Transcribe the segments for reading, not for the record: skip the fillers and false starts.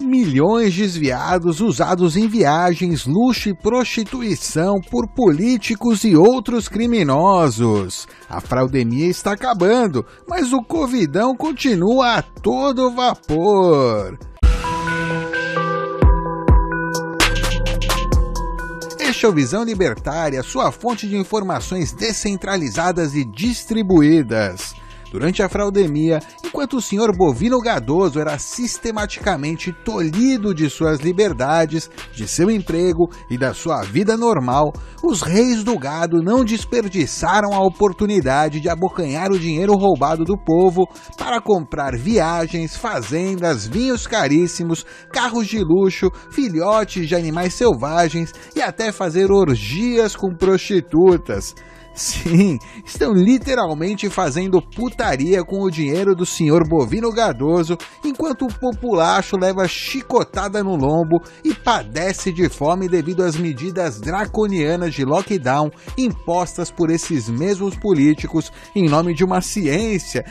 Milhões desviados usados em viagens, luxo e prostituição por políticos e outros criminosos. A fraudemia está acabando, mas o Covidão continua a todo vapor. Este é o Visão Libertária, sua fonte de informações descentralizadas e distribuídas. Durante a fraudemia, enquanto o senhor Bovino Gadoso era sistematicamente tolhido de suas liberdades, de seu emprego e da sua vida normal, os reis do gado não desperdiçaram a oportunidade de abocanhar o dinheiro roubado do povo para comprar viagens, fazendas, vinhos caríssimos, carros de luxo, filhotes de animais selvagens e até fazer orgias com prostitutas. Sim, estão literalmente fazendo putaria com o dinheiro do senhor Bovino Gadoso, enquanto o populacho leva chicotada no lombo e padece de fome devido às medidas draconianas de lockdown impostas por esses mesmos políticos em nome de uma ciência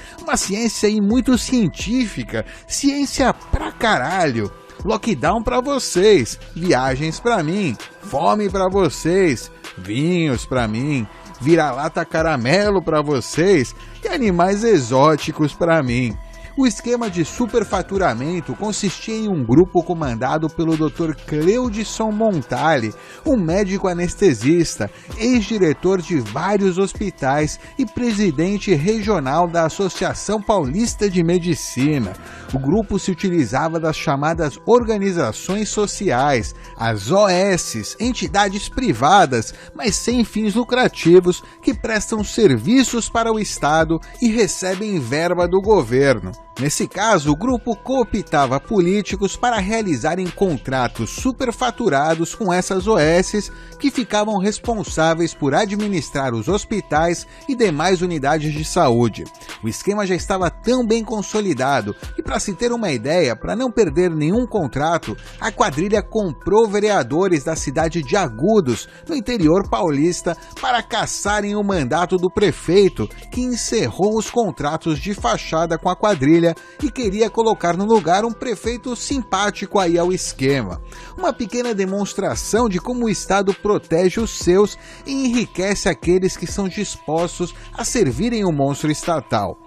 aí muito científica, ciência pra caralho. Lockdown pra vocês, viagens pra mim, fome pra vocês, vinhos pra mim, vira-lata caramelo para vocês e animais exóticos para mim. O esquema de superfaturamento consistia em um grupo comandado pelo Dr. Cleudson Montale, um médico anestesista, ex-diretor de vários hospitais e presidente regional da Associação Paulista de Medicina. O grupo se utilizava das chamadas organizações sociais, as OS, entidades privadas, mas sem fins lucrativos, que prestam serviços para o Estado e recebem verba do governo. Nesse caso, o grupo cooptava políticos para realizarem contratos superfaturados com essas OS que ficavam responsáveis por administrar os hospitais e demais unidades de saúde. O esquema já estava tão bem consolidado e, para se ter uma ideia, para não perder nenhum contrato, a quadrilha comprou vereadores da cidade de Agudos, no interior paulista, para caçarem o mandato do prefeito, que encerrou os contratos de fachada com a quadrilha e queria colocar no lugar um prefeito simpático aí ao esquema. Uma pequena demonstração de como o Estado protege os seus e enriquece aqueles que são dispostos a servirem o monstro estatal.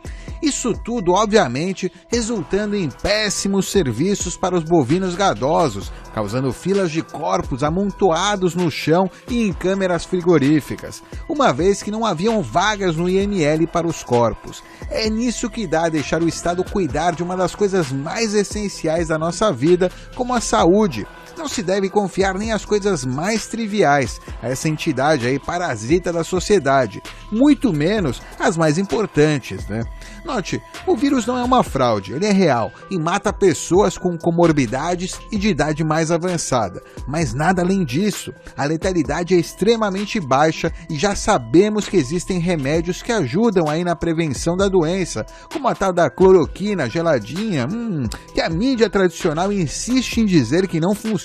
Isso tudo, obviamente, resultando em péssimos serviços para os bovinos gadosos, causando filas de corpos amontoados no chão e em câmeras frigoríficas, uma vez que não haviam vagas no IML para os corpos. É nisso que dá a deixar o Estado cuidar de uma das coisas mais essenciais da nossa vida, como a saúde. Não se deve confiar nem as coisas mais triviais a essa entidade aí parasita da sociedade, muito menos as mais importantes, né? Note, o vírus não é uma fraude, ele é real e mata pessoas com comorbidades e de idade mais avançada, mas nada além disso. A letalidade é extremamente baixa e já sabemos que existem remédios que ajudam aí na prevenção da doença, como a tal da cloroquina geladinha, que a mídia tradicional insiste em dizer que não funciona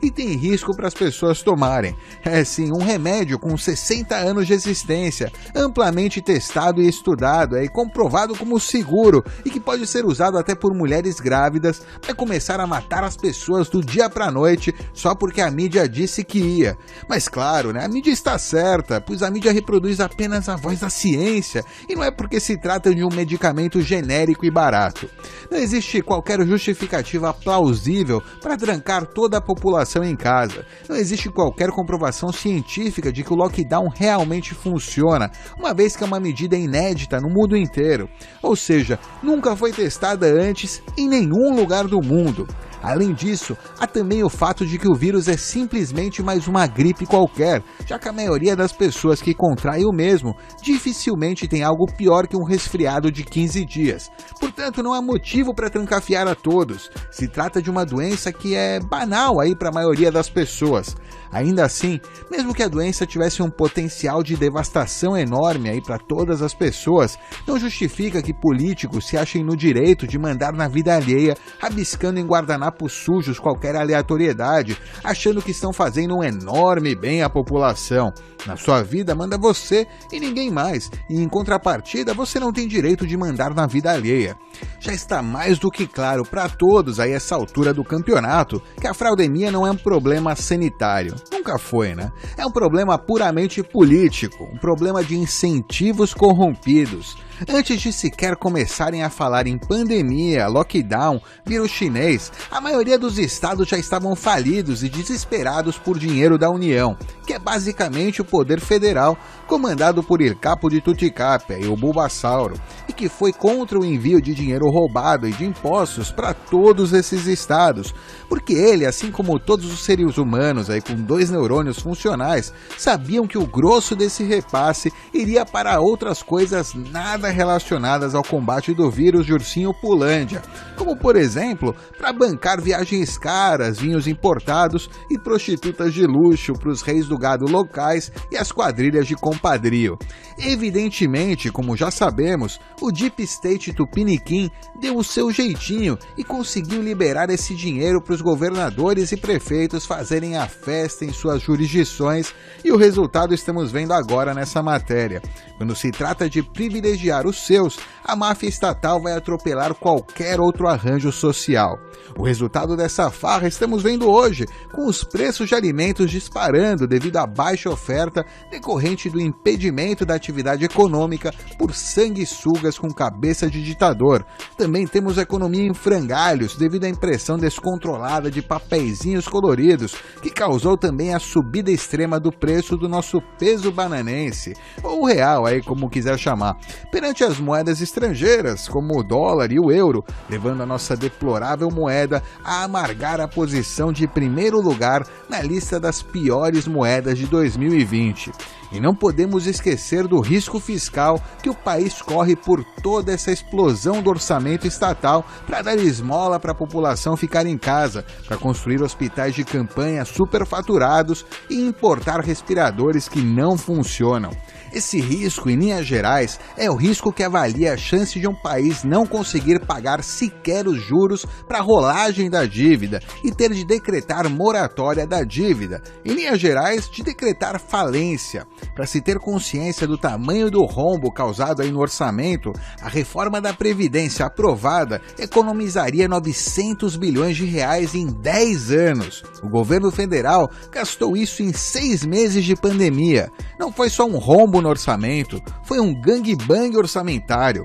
e tem risco para as pessoas tomarem. É sim, um remédio com 60 anos de existência, amplamente testado e estudado, e comprovado como seguro e que pode ser usado até por mulheres grávidas, vai começar a matar as pessoas do dia para a noite só porque a mídia disse que ia. Mas claro, né, a mídia está certa, pois a mídia reproduz apenas a voz da ciência e não é porque se trata de um medicamento genérico e barato. Não existe qualquer justificativa plausível para trancar toda a população em casa. Não existe qualquer comprovação científica de que o lockdown realmente funciona, uma vez que é uma medida inédita no mundo inteiro. Ou seja, nunca foi testada antes em nenhum lugar do mundo. Além disso, há também o fato de que o vírus é simplesmente mais uma gripe qualquer, já que a maioria das pessoas que contrai o mesmo dificilmente tem algo pior que um resfriado de 15 dias. Portanto, não há motivo para trancafiar a todos. Se trata de uma doença que é banal aí para a maioria das pessoas. Ainda assim, mesmo que a doença tivesse um potencial de devastação enorme aí para todas as pessoas, não justifica que políticos se achem no direito de mandar na vida alheia, rabiscando em guardanapo papos sujos, qualquer aleatoriedade, achando que estão fazendo um enorme bem à população. Na sua vida manda você e ninguém mais, e em contrapartida você não tem direito de mandar na vida alheia. Já está mais do que claro para todos a essa altura do campeonato que a fraudemia não é um problema sanitário. Nunca foi, né? É um problema puramente político, um problema de incentivos corrompidos. Antes de sequer começarem a falar em pandemia, lockdown, vírus chinês, a maioria dos estados já estavam falidos e desesperados por dinheiro da União, que é basicamente o poder federal, comandado por Il Capo de Tuticapia e o Bulbasauro, e que foi contra o envio de dinheiro roubado e de impostos para todos esses estados, porque ele, assim como todos os seres humanos aí com 2 neurônios funcionais, sabiam que o grosso desse repasse iria para outras coisas nada relacionadas ao combate do vírus de ursinho Pulândia, como por exemplo, para bancar viagens caras, vinhos importados e prostitutas de luxo para os reis do gado locais e as quadrilhas de compadrio. Evidentemente, como já sabemos, o Deep State Tupiniquim deu o seu jeitinho e conseguiu liberar esse dinheiro para os governadores e prefeitos fazerem a festa em suas jurisdições, e o resultado estamos vendo agora nessa matéria. Quando se trata de privilegiar os seus, a máfia estatal vai atropelar qualquer outro arranjo social. O resultado dessa farra estamos vendo hoje, com os preços de alimentos disparando devido à baixa oferta decorrente do impedimento da atividade econômica por sanguessugas com cabeça de ditador. Também temos a economia em frangalhos devido à impressão descontrolada de papeizinhos coloridos, que causou também a subida extrema do preço do nosso peso bananense, ou real, aí como quiser chamar, perante as moedas estrangeiras, como o dólar e o euro, levando a nossa deplorável moeda a amargar a posição de primeiro lugar na lista das piores moedas de 2020. E não podemos esquecer do risco fiscal que o país corre por toda essa explosão do orçamento estatal para dar esmola para a população ficar em casa, para construir hospitais de campanha superfaturados e importar respiradores que não funcionam. Esse risco, em linhas gerais, é o risco que avalia a chance de um país não conseguir pagar sequer os juros para a rolagem da dívida e ter de decretar moratória da dívida. Em linhas gerais, de decretar falência. Para se ter consciência do tamanho do rombo causado aí no orçamento, a reforma da Previdência aprovada economizaria 900 bilhões de reais em 10 anos. O governo federal gastou isso em 6 meses de pandemia. Não foi só um rombo no orçamento, foi um gangbang orçamentário.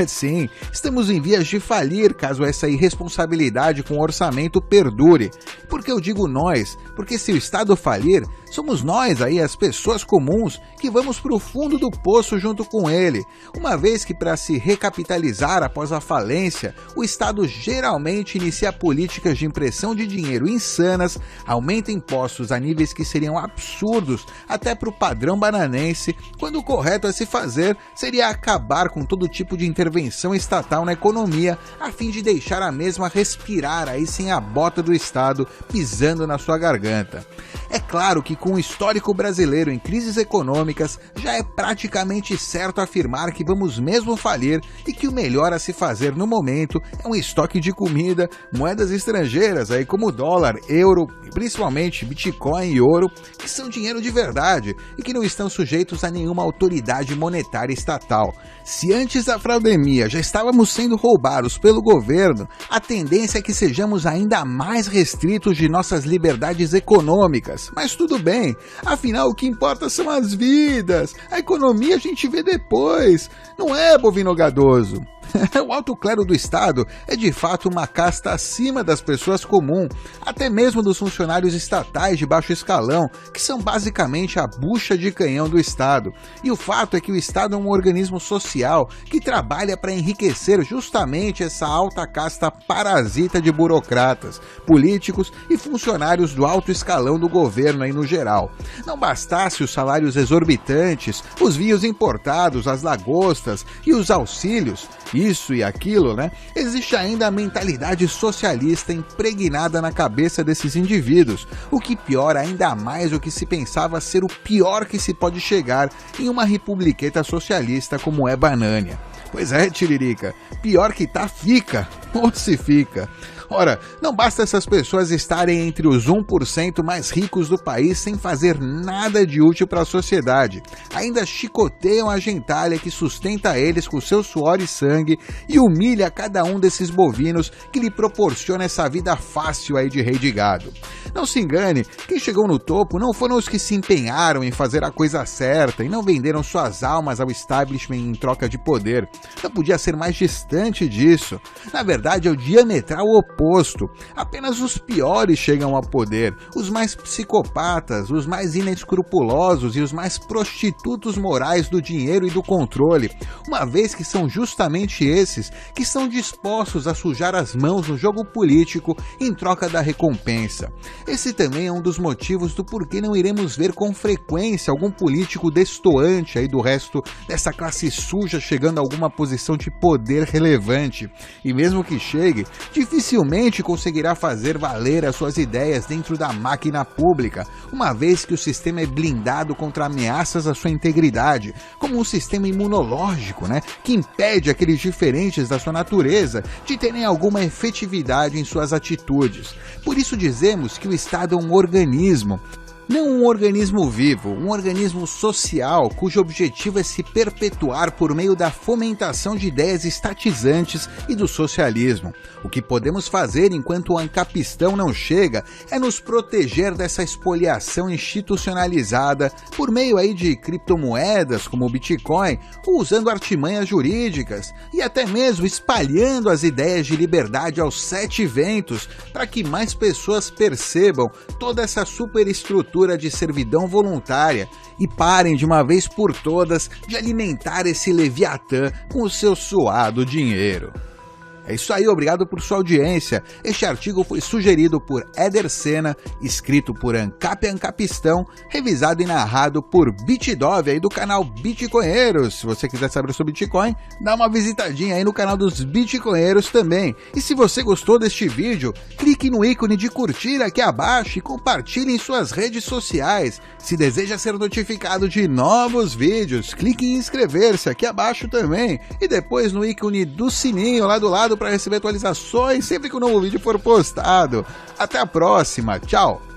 Sim, estamos em vias de falir caso essa irresponsabilidade com o orçamento perdure. Por que eu digo nós? Porque se o Estado falir, somos nós aí, as pessoas comuns, que vamos para o fundo do poço junto com ele, uma vez que para se recapitalizar após a falência, o Estado geralmente inicia políticas de impressão de dinheiro insanas, aumenta impostos a níveis que seriam absurdos até para o padrão bananense, quando o correto a se fazer seria acabar com todo tipo de intervenção estatal na economia, a fim de deixar a mesma respirar aí sem a bota do Estado pisando na sua garganta. É claro que com o histórico brasileiro em crises econômicas, já é praticamente certo afirmar que vamos mesmo falir e que o melhor a se fazer no momento é um estoque de comida, moedas estrangeiras aí como dólar, euro e principalmente Bitcoin e ouro, que são dinheiro de verdade e que não estão sujeitos a nenhuma autoridade monetária estatal. Se antes da fraudemia já estávamos sendo roubados pelo governo, a tendência é que sejamos ainda mais restritos de nossas liberdades econômicas. Mas tudo bem, afinal o que importa são as vidas, a economia a gente vê depois, não é, Bovino Gadoso? O alto clero do Estado é de fato uma casta acima das pessoas comuns, até mesmo dos funcionários estatais de baixo escalão, que são basicamente a bucha de canhão do Estado. E o fato é que o Estado é um organismo social que trabalha para enriquecer justamente essa alta casta parasita de burocratas, políticos e funcionários do alto escalão do governo aí no geral. Não bastasse os salários exorbitantes, os vinhos importados, as lagostas e os auxílios, isso e aquilo, né? Existe ainda a mentalidade socialista impregnada na cabeça desses indivíduos, o que piora ainda mais o que se pensava ser o pior que se pode chegar em uma republiqueta socialista como é Banânia. Pois é, Tiririca, pior que tá, fica, ou se fica. Ora, não basta essas pessoas estarem entre os 1% mais ricos do país sem fazer nada de útil para a sociedade. Ainda chicoteiam a gentalha que sustenta eles com seu suor e sangue e humilha cada um desses bovinos que lhe proporciona essa vida fácil aí de rei de gado. Não se engane, quem chegou no topo não foram os que se empenharam em fazer a coisa certa e não venderam suas almas ao establishment em troca de poder. Não podia ser mais distante disso. Na verdade, é o diametral oposto. Apenas os piores chegam ao poder, os mais psicopatas, os mais inescrupulosos e os mais prostitutos morais do dinheiro e do controle, uma vez que são justamente esses que estão dispostos a sujar as mãos no jogo político em troca da recompensa. Esse também é um dos motivos do porquê não iremos ver com frequência algum político destoante aí do resto dessa classe suja chegando a alguma posição de poder relevante. E mesmo que chegue, dificilmente conseguirá fazer valer as suas ideias dentro da máquina pública, uma vez que o sistema é blindado contra ameaças à sua integridade, como um sistema imunológico, que impede aqueles diferentes da sua natureza de terem alguma efetividade em suas atitudes. Por isso dizemos que o Estado é um organismo, não um organismo vivo, um organismo social cujo objetivo é se perpetuar por meio da fomentação de ideias estatizantes e do socialismo. O que podemos fazer enquanto o ancapistão não chega é nos proteger dessa espoliação institucionalizada por meio aí de criptomoedas como o Bitcoin, ou usando artimanhas jurídicas e até mesmo espalhando as ideias de liberdade aos 7 ventos para que mais pessoas percebam toda essa superestrutura de servidão voluntária e parem de uma vez por todas de alimentar esse Leviatã com o seu suado dinheiro. É isso aí, obrigado por sua audiência. Este artigo foi sugerido por Éder Sena, escrito por Ancapistão, revisado e narrado por Bitdove aí do canal Bitcoinheiros. Se você quiser saber sobre Bitcoin, dá uma visitadinha aí no canal dos Bitcoinheiros também. E se você gostou deste vídeo, clique no ícone de curtir aqui abaixo e compartilhe em suas redes sociais. Se deseja ser notificado de novos vídeos, clique em inscrever-se aqui abaixo também. E depois no ícone do sininho lá do lado para receber atualizações sempre que um novo vídeo for postado. Até a próxima, tchau!